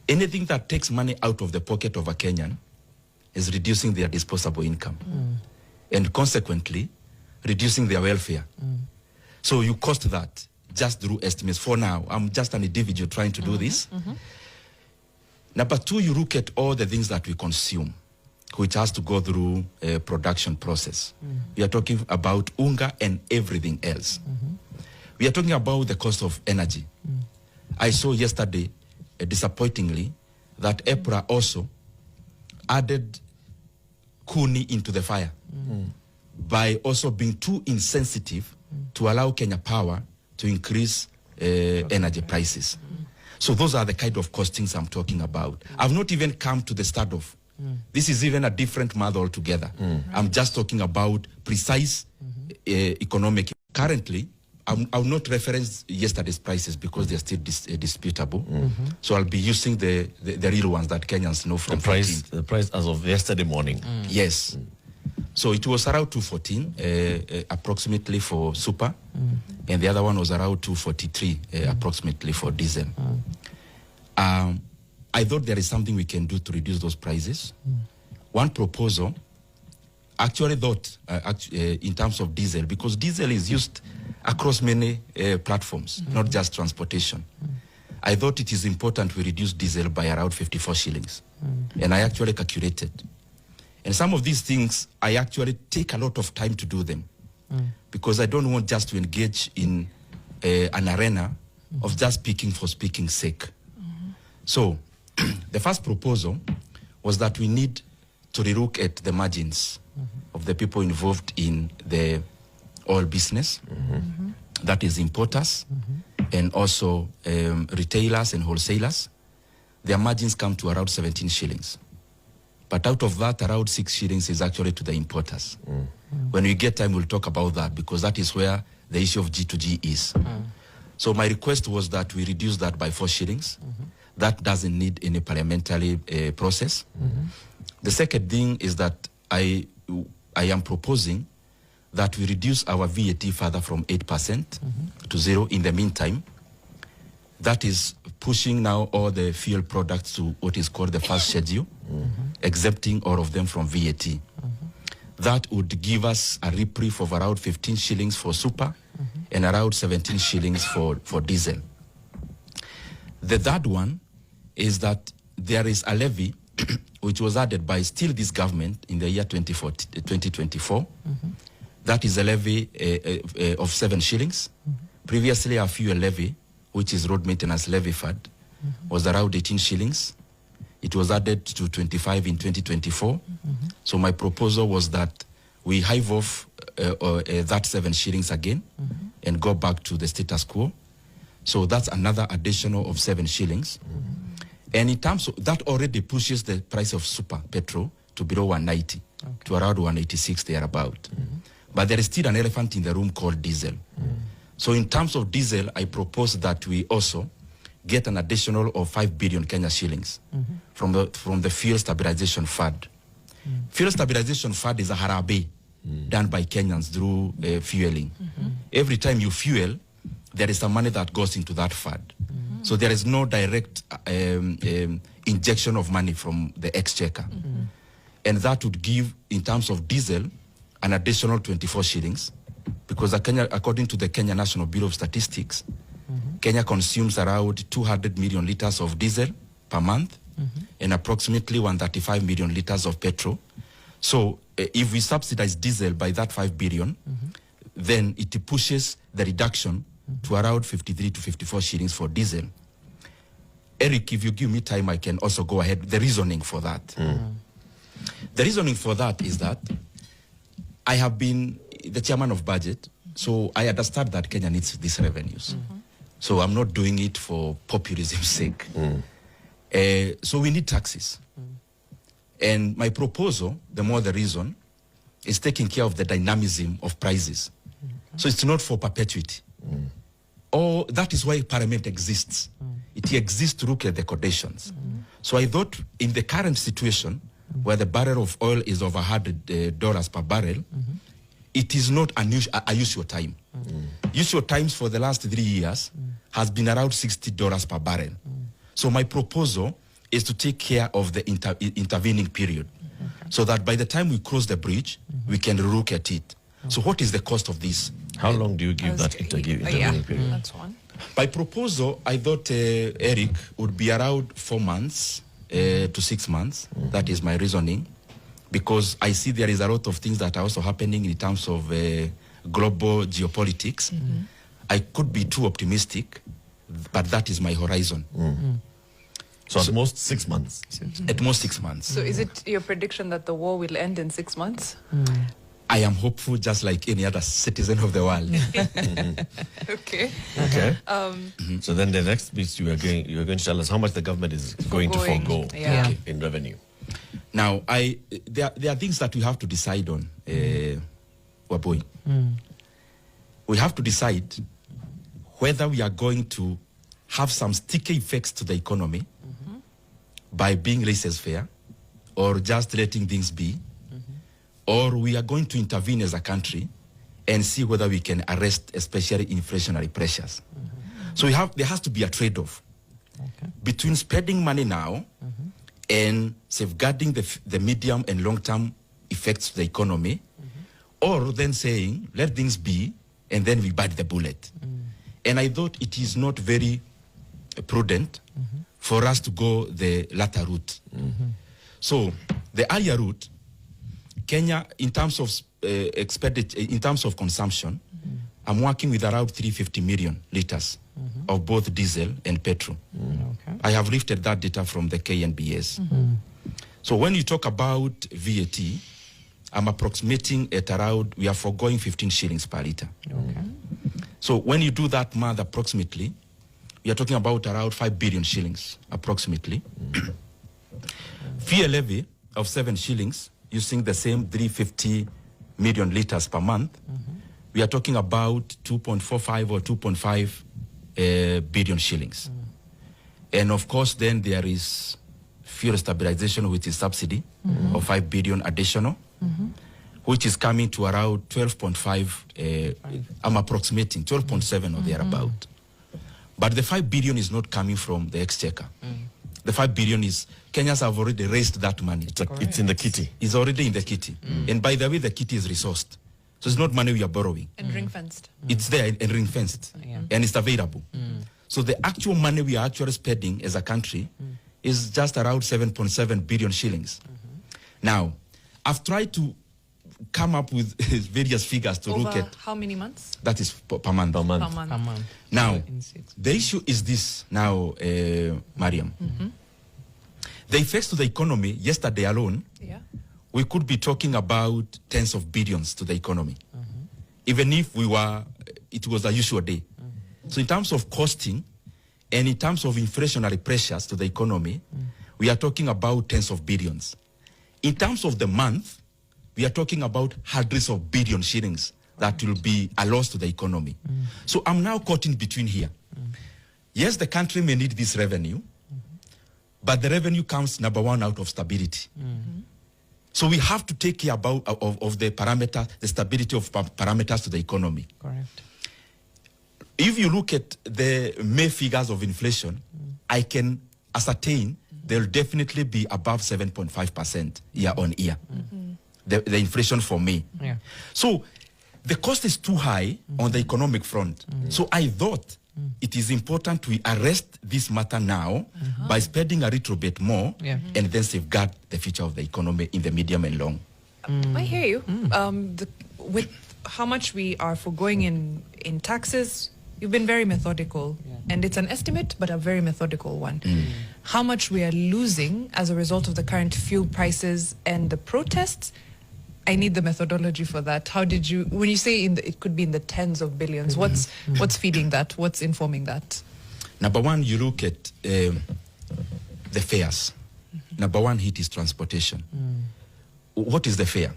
anything that takes money out of the pocket of a Kenyan is reducing their disposable income. And consequently, reducing their welfare. So you cost that just through estimates. For now, I'm just an individual trying to do this. Number two, you look at all the things that we consume, which has to go through a production process. We are talking about unga and everything else. We are talking about the cost of energy. I saw yesterday, disappointingly, that EPRA also added kuni into the fire by also being too insensitive to allow Kenya Power to increase energy prices. So those are the kind of costings I'm talking about. I've not even come to the start of. This is even a different matter altogether. I'm just talking about precise economic. Currently, I'll not reference yesterday's prices because they're still disputable. So I'll be using the real ones that Kenyans know from the price as of yesterday morning. Yes. So it was around 214 approximately for super, and the other one was around 243 approximately for diesel. I thought there is something we can do to reduce those prices. One proposal, actually thought in terms of diesel, because diesel is used across many platforms, not just transportation. I thought it is important we reduce diesel by around 54 shillings. And I actually calculated. And some of these things, I actually take a lot of time to do them because I don't want just to engage in an arena of just speaking for speaking's sake. So the first proposal was that we need to relook at the margins of the people involved in the oil business, that is importers and also retailers and wholesalers. Their margins come to around 17 shillings. But out of that, around 6 shillings is actually to the importers. When we get time, we'll talk about that because that is where the issue of G2G is. So my request was that we reduce that by 4 shillings. That doesn't need any parliamentary process. The second thing is that I am proposing that we reduce our VAT further from 8% to 0 in the meantime. That is pushing now all the fuel products to what is called the first schedule, exempting all of them from VAT. That would give us a reprieve of around 15 shillings for super and around 17 shillings for diesel. The third one is that there is a levy which was added by still this government in the year 2024. That is a levy of 7 shillings. Previously, our fuel levy, which is road maintenance levy fund, was around 18 shillings. It was added to 25 in 2024. So my proposal was that we hive off that 7 shillings again and go back to the status quo. So that's another additional of 7 shillings. And in terms of that already pushes the price of super petrol to below 190 to around 186 thereabout. But there is still an elephant in the room called diesel. So in terms of diesel, I propose that we also get an additional of 5 billion Kenya shillings from the Fuel Stabilization Fund. Fuel Stabilization Fund is a harabe done by Kenyans through fueling. Every time you fuel, there is some money that goes into that fund. So there is no direct injection of money from the exchequer. And that would give, in terms of diesel, an additional 24 shillings, because according to the Kenya National Bureau of Statistics, Kenya consumes around 200 million liters of diesel per month and approximately 135 million liters of petrol. So if we subsidize diesel by that 5 billion, then it pushes the reduction to around 53 to 54 shillings for diesel. Eric, if you give me time, I can also go ahead. The reasoning for that. The reasoning for that is that I have been the chairman of budget, so I understand that Kenya needs these revenues. So I'm not doing it for populism's sake. So we need taxes. And my proposal, the more the reason, is taking care of the dynamism of prices. So it's not for perpetuity. Or that is why Parliament exists. It exists to look at the conditions. So I thought in the current situation, where the barrel of oil is over $100 per barrel, it is not a usual time. Usual times for the last 3 years has been around $60 per barrel. So my proposal is to take care of the intervening period, so that by the time we cross the bridge, we can look at it. So what is the cost of this? How long do you give that intervening period? That's one. By proposal, I thought Eric would be around 4 months to 6 months. That is my reasoning, because I see there is a lot of things that are also happening in terms of global geopolitics. I could be too optimistic, but that is my horizon. So at most 6 months. At most 6 months. So is it your prediction that the war will end in 6 months? I am hopeful, just like any other citizen of the world. Okay. Okay. So then the next bit you are going to tell us how much the government is going to forego in revenue. Now, there are things that we have to decide on, Waboi. We have to decide whether we are going to have some sticky effects to the economy by being laissez-faire, or just letting things be, or we are going to intervene as a country and see whether we can arrest especially inflationary pressures. So there has to be a trade-off between spending money now and safeguarding the medium and long-term effects to the economy, or then saying, let things be, and then we bite the bullet. And I thought it is not very prudent for us to go the latter route. So the earlier route, Kenya, in terms of expenditure, in terms of consumption, I'm working with around 350 million liters of both diesel and petrol. I have lifted that data from the KNBS. So when you talk about VAT, I'm approximating at around, we are foregoing 15 shillings per liter. So when you do that math approximately, we are talking about around 5 billion shillings, approximately. Fuel levy of 7 shillings, using the same 350 million liters per month, we are talking about 2.45 or 2.5 billion shillings. And of course, then there is fuel stabilization, which is subsidy of 5 billion additional, which is coming to around 12.5, I'm approximating 12.7 or thereabout. But the 5 billion is not coming from the exchequer. The 5 billion is, Kenyans have already raised that money. It's in the kitty. It's already in the kitty. And by the way, the kitty is resourced. So it's not money we are borrowing. And ring-fenced. It's there and ring-fenced. And it's available. So the actual money we are actually spending as a country is just around 7.7 billion shillings. Now, I've tried to come up with various figures to look at. How many months? That is per month. Per month. Now, the issue is this now, Mariam. The effects to the economy, yesterday alone, we could be talking about tens of billions to the economy. Even if it was a usual day. So in terms of costing and in terms of inflationary pressures to the economy, we are talking about tens of billions. In terms of the month, we are talking about hundreds of billion shillings that will be a loss to the economy. So I'm now caught in between here. Yes, the country may need this revenue, but the revenue comes, number one, out of stability. So we have to take care of the parameter, the stability of parameters to the economy. Correct. If you look at the May figures of inflation, I can ascertain there will definitely be above 7.5% year on year. The inflation for May. So the cost is too high on the economic front. So I thought it is important we arrest this matter now by spending a little bit more and then safeguard the future of the economy in the medium and long. I hear you. With how much we are foregoing in taxes, you've been very methodical. And it's an estimate, but a very methodical one. How much we are losing as a result of the current fuel prices and the protests, I need the methodology for that. How did you, when you say it could be in the tens of billions, what's feeding that? What's informing that? Number one, you look at the fares. Number one hit is transportation. What is the fare?